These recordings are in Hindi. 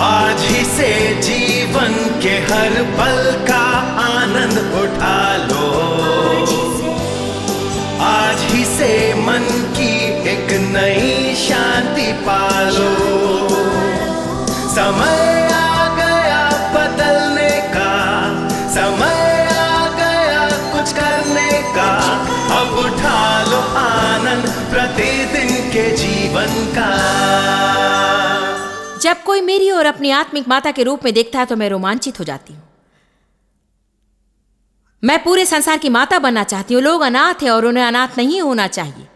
आज ही से जीवन के हर पल का आनंद उठा लो, आज ही से मन की एक नई शांति पालो। समय आ गया बदलने का, समय आ गया कुछ करने का, अब उठा लो आनंद प्रतिदिन के जीवन का। जब कोई मेरी और अपनी आत्मिक माता के रूप में देखता है तो मैं रोमांचित हो जाती हूं। मैं पूरे संसार की माता बनना चाहती हूं। लोग अनाथ हैं और उन्हें अनाथ नहीं होना चाहिए।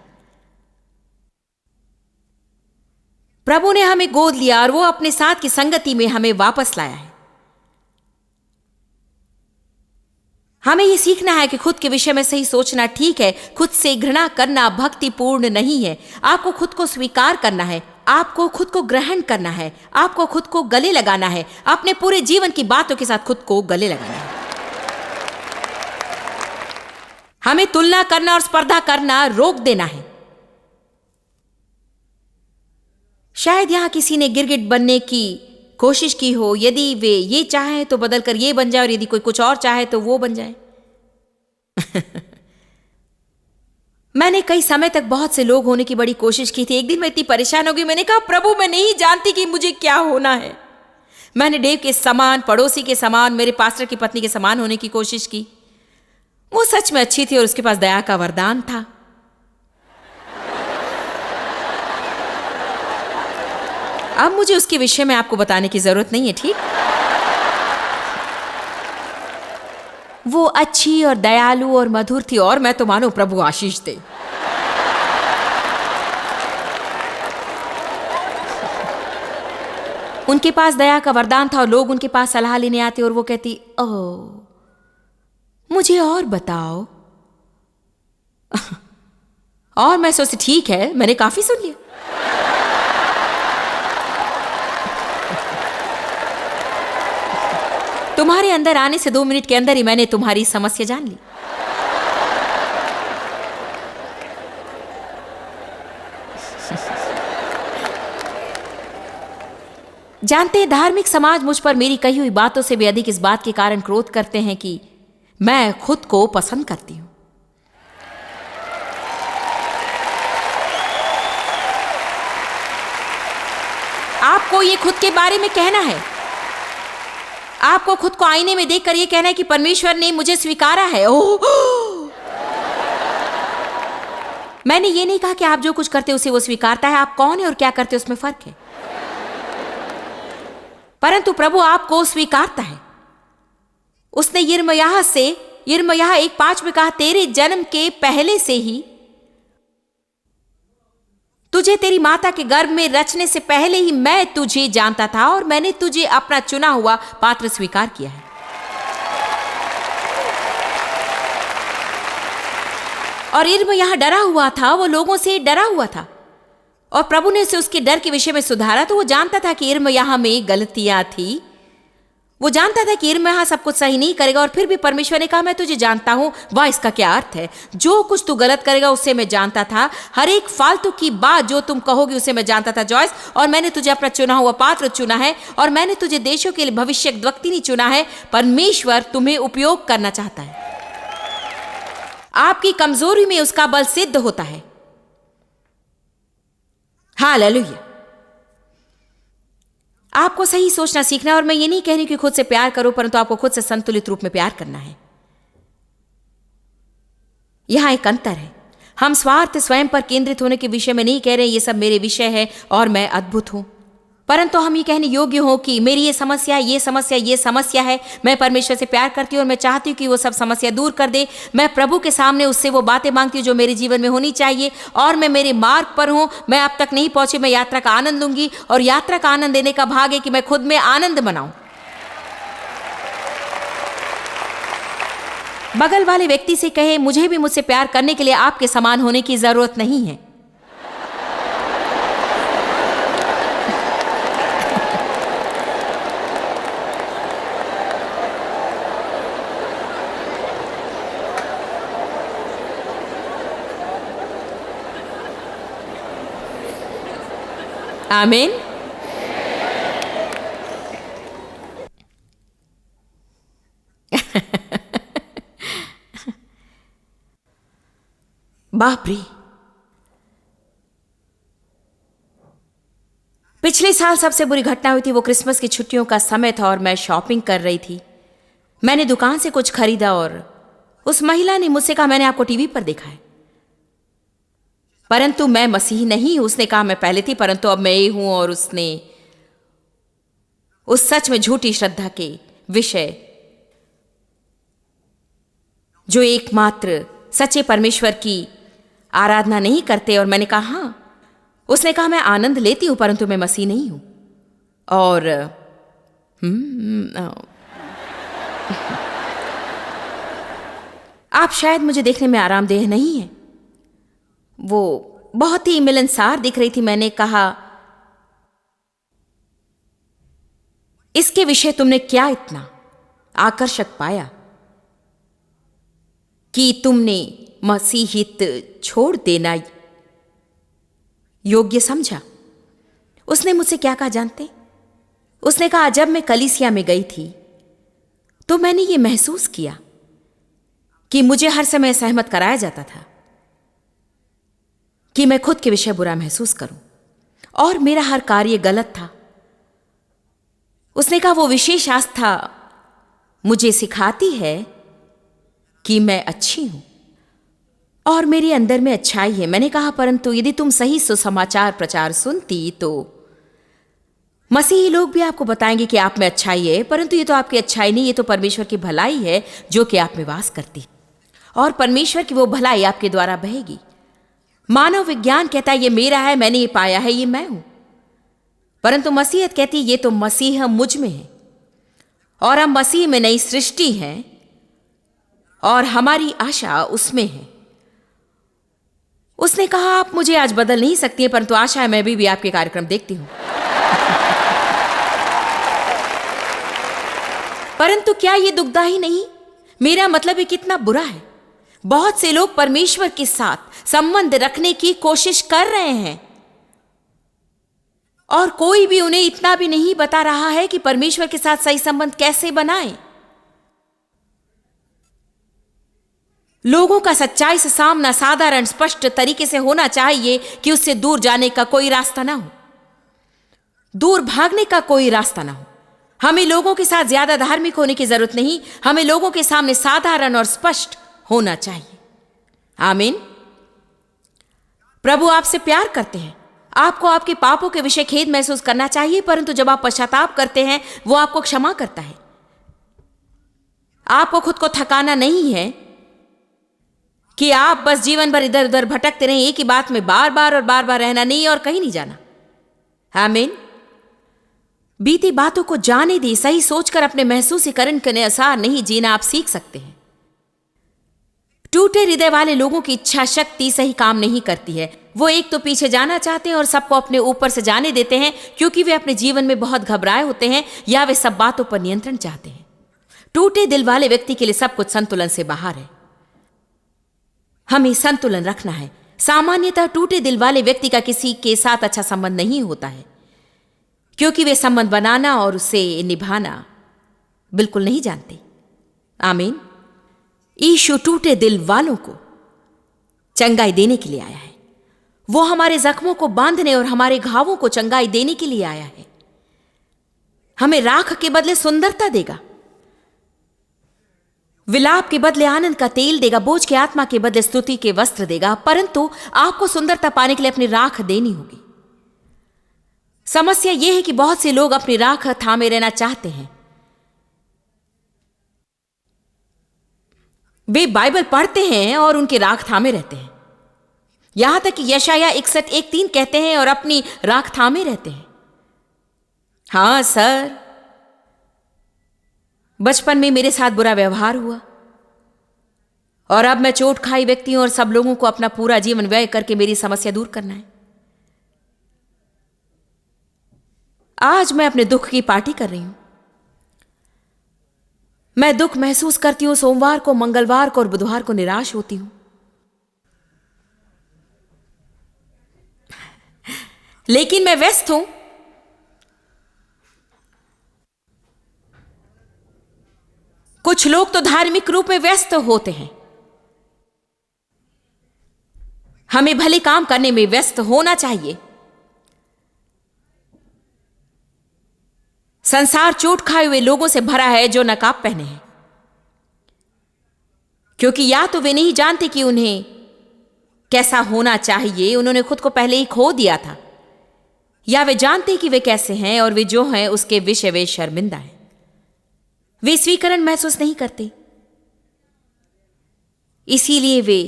प्रभु ने हमें गोद लिया और वो अपने साथ की संगति में हमें वापस लाया है। हमें यह सीखना है कि खुद के विषय में सही सोचना ठीक है, खुद से घृणा करना भक्तिपूर्ण नहीं है। आपको खुद को स्वीकार करना है, आपको खुद को ग्रहण करना है, आपको खुद को गले लगाना है, अपने पूरे जीवन की बातों के साथ खुद को गले लगाना है। हमें तुलना करना और स्पर्धा करना रोक देना है। शायद यहां किसी ने गिरगिट बनने की कोशिश की हो। यदि वे ये चाहें तो बदलकर ये बन जाए और यदि कोई कुछ और चाहे तो वो बन जाए। मैंने कई समय तक बहुत से लोग होने की बड़ी कोशिश की थी। एक दिन मैं इतनी परेशान हो गई, मैंने कहा प्रभु मैं नहीं जानती कि मुझे क्या होना है। मैंने डेव के समान, पड़ोसी के समान, मेरे पास्टर की पत्नी के समान होने की कोशिश की। वो सच में अच्छी थी और उसके पास दया का वरदान था। अब मुझे उसके विषय में आपको बताने की जरूरत नहीं है, ठीक? वो अच्छी और दयालु और मधुर थी और मैं तो मानो प्रभु आशीष दे। उनके पास दया का वरदान था और लोग उनके पास सलाह लेने आते और वो कहती, ओह मुझे और बताओ। और मैं सोचती ठीक है, मैंने काफी सुन लिया। तुम्हारे अंदर आने से 2 मिनट के अंदर ही मैंने तुम्हारी समस्या जान ली। जानते हैं, धार्मिक समाज मुझ पर मेरी कही हुई बातों से भी अधिक इस बात के कारण क्रोध करते हैं कि मैं खुद को पसंद करती हूं। आपको ये खुद के बारे में कहना है। आपको खुद को आईने में देखकर ये कहना है कि परमेश्वर ने मुझे स्वीकारा है। ओह, मैंने ये नहीं कहा कि आप जो कुछ करते उसे वो स्वीकारता है। आप कौन है और क्या करते उसमें फर्क है। परंतु प्रभु आपको स्वीकारता है। उसने यिर्मयाह 1:5 में कहा, तेरे जन्म के पहले से ही, तुझे तेरी माता के गर्भ में रचने से पहले ही मैं तुझे जानता था और मैंने तुझे अपना चुना हुआ पात्र स्वीकार किया है। और यिर्मयाह डरा हुआ था, वो लोगों से डरा हुआ था और प्रभु ने उसे उसके डर के विषय में सुधारा। तो वो जानता था कि यिर्मयाह में गलतियां थी। वो जानता था कि यिर्मयाह सब कुछ सही नहीं करेगा और फिर भी परमेश्वर ने कहा मैं तुझे जानता हूं। वाह, इसका क्या अर्थ है? जो कुछ तू गलत करेगा उससे मैं जानता था। हर एक फालतू की बात जो तुम कहोगे उसे मैं जानता था जॉयस। और मैंने तुझे अपना चुना हुआ पात्र चुना है और मैंने तुझे देशों के लिए भविष्यद्वक्तिनी चुना है। परमेश्वर तुम्हें उपयोग करना चाहता है। आपकी कमजोरी में उसका बल सिद्ध होता है। हालेलुया। आपको सही सोचना सीखना। और मैं ये नहीं कह रही कि खुद से प्यार करो, परंतु आपको खुद से संतुलित रूप में प्यार करना है। यहां एक अंतर है। हम स्वार्थ, स्वयं पर केंद्रित होने के विषय में नहीं कह रहे ये सब मेरे विषय है और मैं अद्भुत हूं, परंतु हम ये कहने योग्य हो कि मेरी ये समस्या है। मैं परमेश्वर से प्यार करती हूँ और मैं चाहती हूँ कि वो सब समस्या दूर कर दे। मैं प्रभु के सामने उससे वो बातें मांगती हूँ जो मेरे जीवन में होनी चाहिए और मैं मेरे मार्ग पर हूँ। मैं अब तक नहीं पहुंची, मैं यात्रा का आनंद लूंगी और यात्रा का आनंद लेने का भाग है कि मैं खुद में आनंद मनाऊं। बगल वाले व्यक्ति से कहे, मुझे भी मुझसे प्यार करने के लिए आपके समान होने की जरूरत नहीं है। आमीन। बाप रे, पिछले साल सबसे बुरी घटना हुई थी। वो क्रिसमस की छुट्टियों का समय था और मैं शॉपिंग कर रही थी। मैंने दुकान से कुछ खरीदा और उस महिला ने मुझसे कहा, मैंने आपको टीवी पर देखा है, परंतु मैं मसीह नहीं हूं। उसने कहा, मैं पहले थी परंतु अब मैं ये हूं। और उसने उस सच में झूठी श्रद्धा के विषय, जो एकमात्र सच्चे परमेश्वर की आराधना नहीं करते, और मैंने कहा हां। उसने कहा, मैं आनंद लेती हूं परंतु मैं मसीह नहीं हूं। और आप शायद मुझे देखने में आरामदेह नहीं है। वो बहुत ही मिलनसार दिख रही थी। मैंने कहा, इसके विषय तुमने क्या इतना आकर्षक पाया कि तुमने मसीहियत छोड़ देना योग्य समझा? उसने मुझसे क्या कहा जानते? उसने कहा, जब मैं कलीसिया में गई थी तो मैंने ये महसूस किया कि मुझे हर समय सहमत कराया जाता था कि मैं खुद के विषय बुरा महसूस करूं और मेरा हर कार्य गलत था। उसने कहा, वो विशेष आस्था मुझे सिखाती है कि मैं अच्छी हूं और मेरे अंदर में अच्छाई है। मैंने कहा, परंतु यदि तुम सही सुसमाचार प्रचार सुनती तो मसीही लोग भी आपको बताएंगे कि आप में अच्छाई है, परंतु ये तो आपकी अच्छाई नहीं, ये तो परमेश्वर की भलाई है जो कि आप में वास करती है, और परमेश्वर की वो भलाई आपके द्वारा बहेगी। मानव विज्ञान कहता है ये मेरा है, मैंने ये पाया है, ये मैं हूं, परंतु मसीहत कहती है ये तो मसीह मुझ में है और हम मसीह में नई सृष्टि हैं और हमारी आशा उसमें है। उसने कहा, आप मुझे आज बदल नहीं सकती हैं, परंतु आशा है मैं भी आपके कार्यक्रम देखती हूं। परंतु क्या यह दुखदाई नहीं? मेरा मतलब है कितना बुरा है। बहुत से लोग परमेश्वर के साथ संबंध रखने की कोशिश कर रहे हैं और कोई भी उन्हें इतना भी नहीं बता रहा है कि परमेश्वर के साथ सही संबंध कैसे बनाएं। लोगों का सच्चाई से सामना साधारण स्पष्ट तरीके से होना चाहिए कि उससे दूर जाने का कोई रास्ता ना हो, दूर भागने का कोई रास्ता ना हो। हमें लोगों के साथ ज्यादा धार्मिक होने की जरूरत नहीं, हमें लोगों के सामने साधारण और स्पष्ट होना चाहिए। आमीन। प्रभु आपसे प्यार करते हैं। आपको आपके पापों के विषय खेद महसूस करना चाहिए, परंतु जब आप पश्चाताप करते हैं वो आपको क्षमा करता है। आपको खुद को थकाना नहीं है कि आप बस जीवन भर इधर उधर भटकते रहें, एक ही बात में बार बार रहना नहीं और कहीं नहीं जाना। आमीन। बीती बातों को जाने दी, सही सोचकर अपने महसूसीकरण के अनुसार नहीं जीना आप सीख सकते हैं। टूटे हृदय वाले लोगों की इच्छा शक्ति सही काम नहीं करती है। वो एक तो पीछे जाना चाहते हैं और सबको अपने ऊपर से जाने देते हैं क्योंकि वे अपने जीवन में बहुत घबराए होते हैं या वे सब बातों पर नियंत्रण चाहते हैं। टूटे दिल वाले व्यक्ति के लिए सब कुछ संतुलन से बाहर है। हमें संतुलन रखना है। सामान्यतः टूटे दिल वाले व्यक्ति का किसी के साथ अच्छा संबंध नहीं होता है क्योंकि वे संबंध बनाना और उसे निभाना बिल्कुल नहीं जानते। आमीन। यीशु टूटे दिल वालों को चंगाई देने के लिए आया है। वो हमारे जख्मों को बांधने और हमारे घावों को चंगाई देने के लिए आया है। हमें राख के बदले सुंदरता देगा, विलाप के बदले आनंद का तेल देगा, बोझ के आत्मा के बदले स्तुति के वस्त्र देगा। परंतु आपको सुंदरता पाने के लिए अपनी राख देनी होगी। समस्या यह है कि बहुत से लोग अपनी राख थामे रहना चाहते हैं। वे बाइबल पढ़ते हैं और उनकी राख थामे रहते हैं, यहां तक कि यशाया 61:1-3 कहते हैं और अपनी राख थामे रहते हैं। हां सर, बचपन में मेरे साथ बुरा व्यवहार हुआ और अब मैं चोट खाई व्यक्ति हूं और सब लोगों को अपना पूरा जीवन व्यय करके मेरी समस्या दूर करना है। आज मैं अपने दुख की पार्टी कर रही हूं। मैं दुख महसूस करती हूं सोमवार को, मंगलवार को और बुधवार को निराश होती हूं, लेकिन मैं व्यस्त हूं। कुछ लोग तो धार्मिक रूप में व्यस्त होते हैं हमें भले काम करने में व्यस्त होना चाहिए। संसार चोट खाए हुए लोगों से भरा है जो नकाब पहने हैं, क्योंकि या तो वे नहीं जानते कि उन्हें कैसा होना चाहिए, उन्होंने खुद को पहले ही खो दिया था, या वे जानते कि वे कैसे हैं और वे जो हैं उसके विषय वे शर्मिंदा हैं। वे स्वीकरण महसूस नहीं करते, इसीलिए वे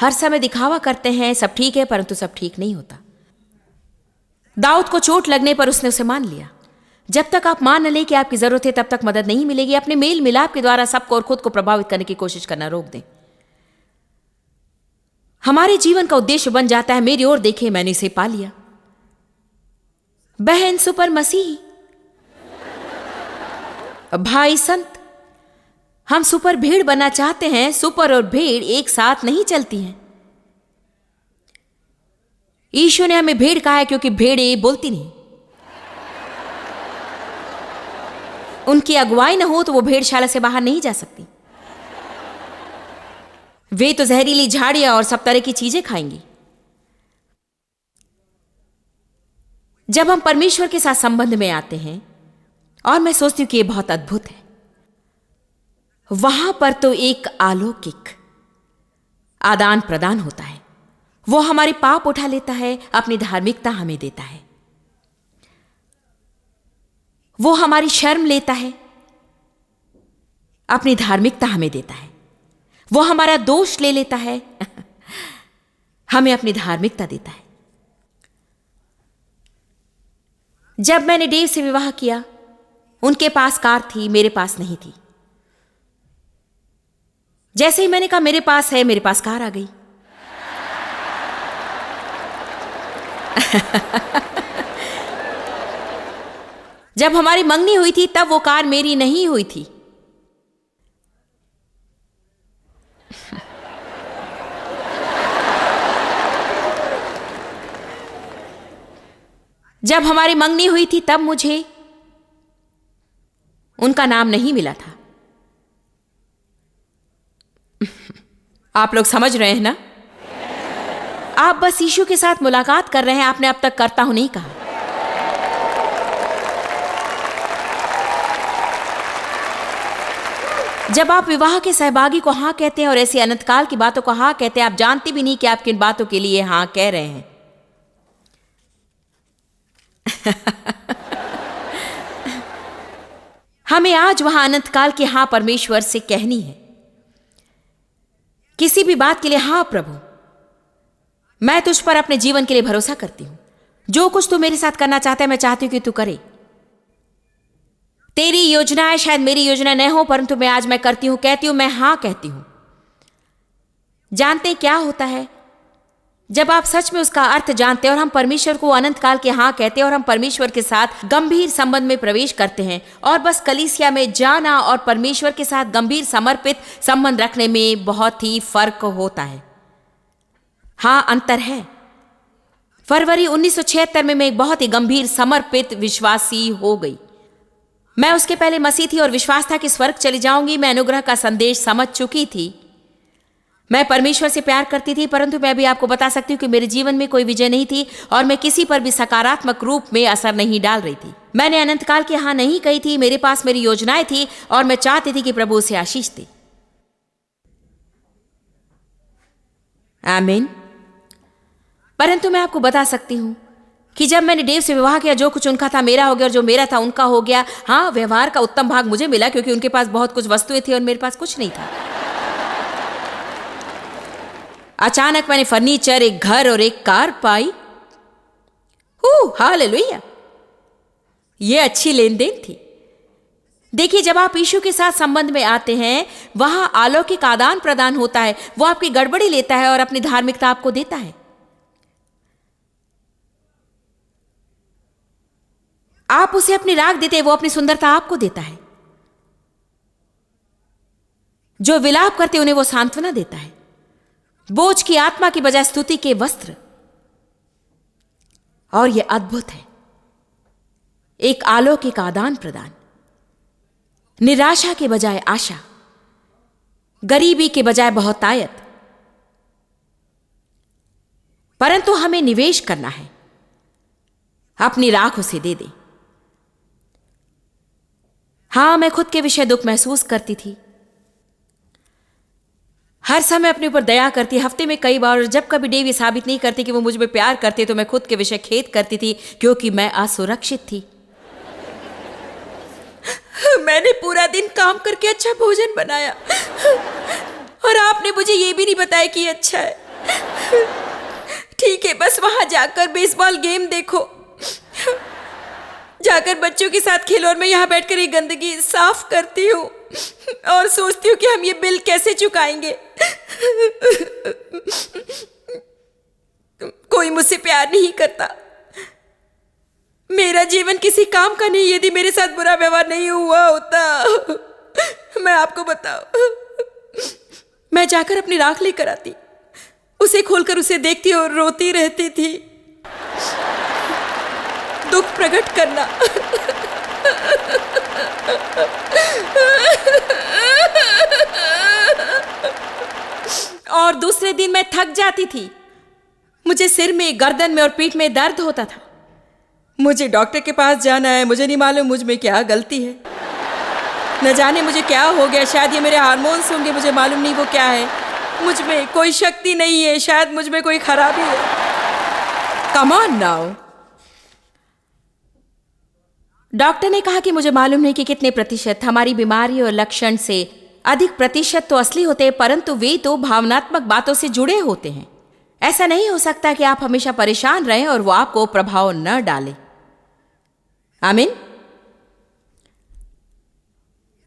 हर समय दिखावा करते हैं सब ठीक है, परंतु सब ठीक नहीं होता। दाऊद को चोट लगने पर उसने उसे मान लिया। जब तक आप मान न लें कि आपकी जरूरत है तब तक मदद नहीं मिलेगी। अपने मेल मिलाप के द्वारा सबको और खुद को प्रभावित करने की कोशिश करना रोक दें। हमारे जीवन का उद्देश्य बन जाता है मेरी ओर देखें, मैंने इसे पा लिया। बहन सुपर मसीही, भाई संत, हम सुपर भीड़ बनना चाहते हैं। सुपर और भीड़ एक साथ नहीं चलती हैं। ईशु ने हमें भीड़ कहा है क्योंकि भेड़ें बोलती नहीं। उनकी अगुवाई न हो तो वो भेड़शाला से बाहर नहीं जा सकती। वे तो जहरीली झाड़ियां और सब तरह की चीजें खाएंगी। जब हम परमेश्वर के साथ संबंध में आते हैं, और मैं सोचती हूं कि यह बहुत अद्भुत है, वहां पर तो एक अलौकिक आदान प्रदान होता है। वो हमारे पाप उठा लेता है, अपनी धार्मिकता हमें देता है। वो हमारी शर्म लेता है, अपनी धार्मिकता हमें देता है। वो हमारा दोष ले लेता है, हमें अपनी धार्मिकता देता है। जब मैंने डेव से विवाह किया, उनके पास कार थी, मेरे पास नहीं थी। जैसे ही मैंने कहा मेरे पास है, मेरे पास कार आ गई। जब हमारी मंगनी हुई थी तब वो कार मेरी नहीं हुई थी। जब हमारी मंगनी हुई थी तब मुझे उनका नाम नहीं मिला था। आप लोग समझ रहे हैं ना? आप बस यीशु के साथ मुलाकात कर रहे हैं, आपने अब तक करता हूं नहीं कहा। जब आप विवाह के सहभागी को हां कहते हैं और ऐसी अनंतकाल की बातों को हां कहते हैं, आप जानते भी नहीं कि आप किन बातों के लिए हां कह रहे हैं। हमें आज वहां अनंतकाल की हां परमेश्वर से कहनी है। किसी भी बात के लिए हां प्रभु, मैं तुझ पर अपने जीवन के लिए भरोसा करती हूं। जो कुछ तू मेरे साथ करना चाहता है, मैं चाहती हूं कि तू करे। तेरी योजनाएं शायद मेरी योजना न हो, परंतु मैं करती हूं, कहती हूं, मैं हां कहती हूं। जानते हैं क्या होता है जब आप सच में उसका अर्थ जानते हैं और हम परमेश्वर को अनंत काल के हां कहते हैं और हम परमेश्वर के साथ गंभीर संबंध में प्रवेश करते हैं। और बस कलीसिया में जाना और परमेश्वर के साथ गंभीर समर्पित संबंध रखने में बहुत ही फर्क होता है। हां, अंतर है। फरवरी 1976 में मैं एक बहुत ही गंभीर समर्पित विश्वासी हो गई। मैं उसके पहले मसीह थी और विश्वास था कि स्वर्ग चली जाऊंगी। मैं अनुग्रह का संदेश समझ चुकी थी। मैं परमेश्वर से प्यार करती थी, परंतु मैं भी आपको बता सकती हूँ कि मेरे जीवन में कोई विजय नहीं थी और मैं किसी पर भी सकारात्मक रूप में असर नहीं डाल रही थी। मैंने अनंतकाल की हां नहीं कही थी। मेरे पास मेरी योजनाएं थी और मैं चाहती थी कि प्रभु उसे आशीष दे। आमीन। परंतु मैं आपको बता सकती हूं कि जब मैंने डेव से विवाह किया, जो कुछ उनका था मेरा हो गया और जो मेरा था उनका हो गया। हाँ, व्यवहार का उत्तम भाग मुझे मिला क्योंकि उनके पास बहुत कुछ वस्तुएं थी और मेरे पास कुछ नहीं था। अचानक मैंने फर्नीचर, एक घर और एक कार पाई। हालेलुया! ये अच्छी लेन देन थी। देखिए, जब आप यीशु के साथ संबंध में आते हैं, वहां अलौकिक आदान प्रदान होता है। वो आपकी गड़बड़ी लेता है और अपनी धार्मिकता आपको देता है। आप उसे अपनी राग देते हैं, वो अपनी सुंदरता आपको देता है। जो विलाप करते उन्हें वो सांत्वना देता है। बोझ की आत्मा की बजाय स्तुति के वस्त्र। और यह अद्भुत है, एक अलौकिक आदान प्रदान। निराशा के बजाय आशा, गरीबी के बजाय बहुतायत, परंतु हमें निवेश करना है, अपनी राख उसे दे दे। हां, मैं खुद के विषय दुख महसूस करती थी, हर समय अपने ऊपर दया करती, हफ्ते में कई बार, और जब कभी डेव ये साबित नहीं करती कि वो मुझ में प्यार करते तो मैं खुद के विषय खेद करती थी, क्योंकि मैं असुरक्षित थी। मैंने पूरा दिन काम करके अच्छा भोजन बनाया और आपने मुझे ये भी नहीं बताया कि ये अच्छा है। ठीक है, बस वहां जाकर बेसबॉल गेम देखो, जाकर बच्चों के साथ खेलो, और मैं यहाँ बैठकर ये गंदगी साफ करती हूँ और सोचती हूँ कि हम ये बिल कैसे चुकाएंगे। कोई मुझसे प्यार नहीं करता, मेरा जीवन किसी काम का नहीं। यदि मेरे साथ बुरा व्यवहार नहीं हुआ होता, मैं आपको बताऊं, मैं जाकर अपनी राख लेकर आती, उसे खोलकर उसे देखती और रोती रहती थी। दुख प्रकट करना और दूसरे दिन मैं थक जाती थी, मुझे सिर में, गर्दन में और पीठ में दर्द होता था। मुझे डॉक्टर के पास जाना है, मुझे नहीं मालूम मुझ में क्या गलती है, न जाने मुझे क्या हो गया, शायद ये मेरे हार्मोन्स होंगे, मुझे मालूम नहीं वो क्या है। मुझ में कोई शक्ति नहीं है, शायद मुझ में कोई खराबी है। Come on now. डॉक्टर ने कहा कि मुझे मालूम नहीं कि कितने प्रतिशत हमारी बीमारी और लक्षण से अधिक प्रतिशत तो असली होते हैं, परंतु वे तो भावनात्मक बातों से जुड़े होते हैं। ऐसा नहीं हो सकता कि आप हमेशा परेशान रहें और वो आपको प्रभाव न डाले। आमीन।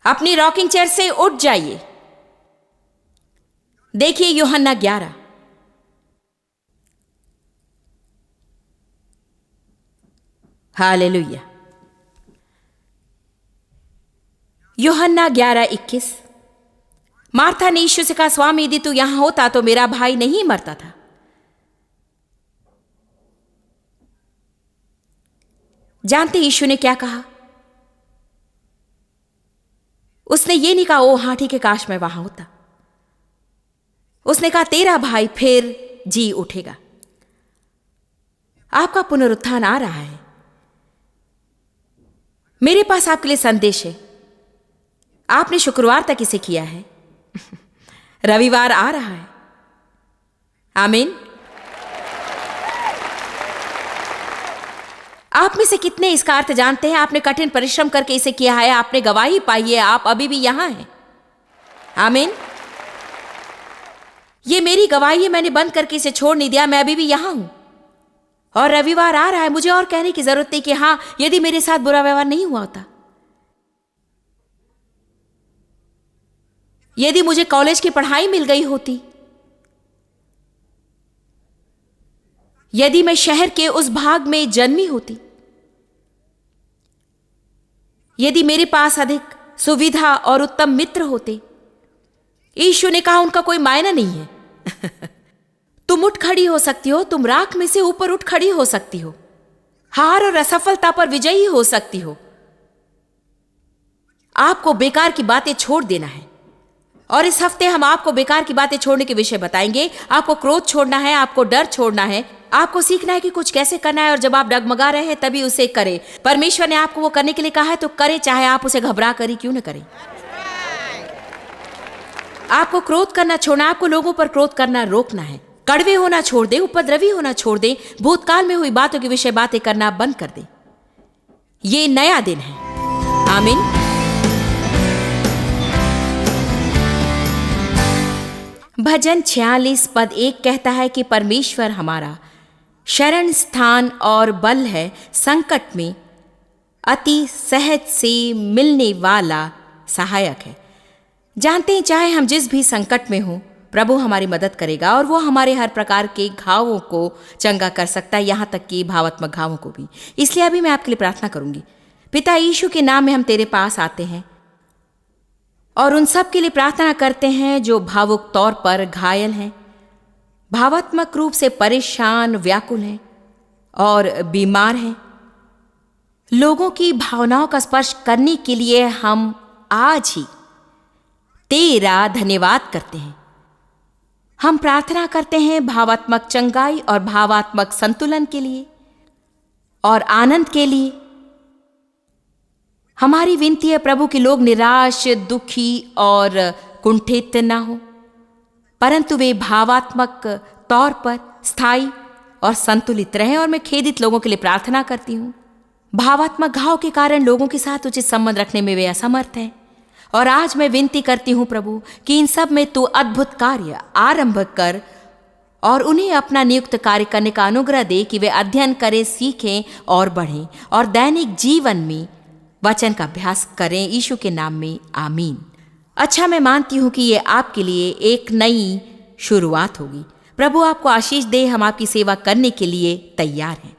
अपनी रॉकिंग चेयर से उठ जाइए। देखिए यूहन्ना 11। हालेलुया। यूहन्ना 11:21। मार्था ने यीशु से कहा, स्वामी यदि तू यहां होता तो मेरा भाई नहीं मरता था। जानते यीशु ने क्या कहा? उसने ये नहीं कहा, ओ हां ठीक है, काश मैं वहां होता। उसने कहा, तेरा भाई फिर जी उठेगा। आपका पुनरुत्थान आ रहा है। मेरे पास आपके लिए संदेश है। आपने शुक्रवार तक इसे किया है, रविवार आ रहा है। आमीन। आप में से कितने इसका अर्थ जानते हैं? आपने कठिन परिश्रम करके इसे किया है, आपने गवाही पाई है, आप अभी भी यहां हैं। आमीन। ये मेरी गवाही है, मैंने बंद करके इसे छोड़ नहीं दिया, मैं अभी भी यहां हूं और रविवार आ रहा है। मुझे और कहने की जरूरत नहीं कि हां, यदि मेरे साथ बुरा व्यवहार नहीं हुआ होता, यदि मुझे कॉलेज की पढ़ाई मिल गई होती, यदि मैं शहर के उस भाग में जन्मी होती, यदि मेरे पास अधिक सुविधा और उत्तम मित्र होते। यीशु ने कहा, उनका कोई मायना नहीं है। तुम उठ खड़ी हो सकती हो, तुम राख में से ऊपर उठ खड़ी हो सकती हो, हार और असफलता पर विजयी हो सकती हो। आपको बेकार की बातें छोड़ देना है, और इस हफ्ते हम आपको बेकार की बातें छोड़ने के विषय बताएंगे। आपको क्रोध छोड़ना है, आपको डर छोड़ना है, आपको सीखना है कि कुछ कैसे करना है, और जब आप डगमगा रहे हैं तभी उसे करें। परमेश्वर ने आपको वो करने के लिए कहा है तो करें, चाहे आप उसे घबरा कर ही क्यों न करें। आपको क्रोध करना छोड़ना, आपको लोगों पर क्रोध करना रोकना है। कड़वे होना छोड़ दें, उपद्रवी होना छोड़ दें, भूतकाल में हुई बातों के विषय बातें करना बंद कर दें। ये नया दिन है। आमीन। भजन 46 पद 1 कहता है कि परमेश्वर हमारा शरण स्थान और बल है, संकट में अति सहज से मिलने वाला सहायक है। जानते हैं, चाहे हम जिस भी संकट में हों, प्रभु हमारी मदद करेगा और वो हमारे हर प्रकार के घावों को चंगा कर सकता है, यहाँ तक कि भावात्मक घावों को भी। इसलिए अभी मैं आपके लिए प्रार्थना करूंगी। पिता यीशु के नाम में हम तेरे पास आते हैं और उन सब के लिए प्रार्थना करते हैं जो भावुक तौर पर घायल हैं, भावात्मक रूप से परेशान, व्याकुल हैं और बीमार हैं। लोगों की भावनाओं का स्पर्श करने के लिए हम आज ही तेरा धन्यवाद करते हैं। हम प्रार्थना करते हैं भावात्मक चंगाई और भावात्मक संतुलन के लिए और आनंद के लिए। हमारी विनती है प्रभु कि लोग निराश, दुखी और कुंठित न हो, परंतु वे भावात्मक तौर पर स्थायी और संतुलित रहें। और मैं खेदित लोगों के लिए प्रार्थना करती हूँ। भावात्मक घाव के कारण लोगों के साथ उचित संबंध रखने में वे असमर्थ हैं। और आज मैं विनती करती हूँ प्रभु कि इन सब में तू अद्भुत कार्य आरंभ कर और उन्हें अपना नियुक्त कार्य करने का अनुग्रह दे कि वे अध्ययन करें, सीखें और बढ़ें और दैनिक जीवन में वचन का अभ्यास करें। यीशु के नाम में आमीन। अच्छा, मैं मानती हूँ कि ये आपके लिए एक नई शुरुआत होगी। प्रभु आपको आशीष दे। हम आपकी सेवा करने के लिए तैयार हैं।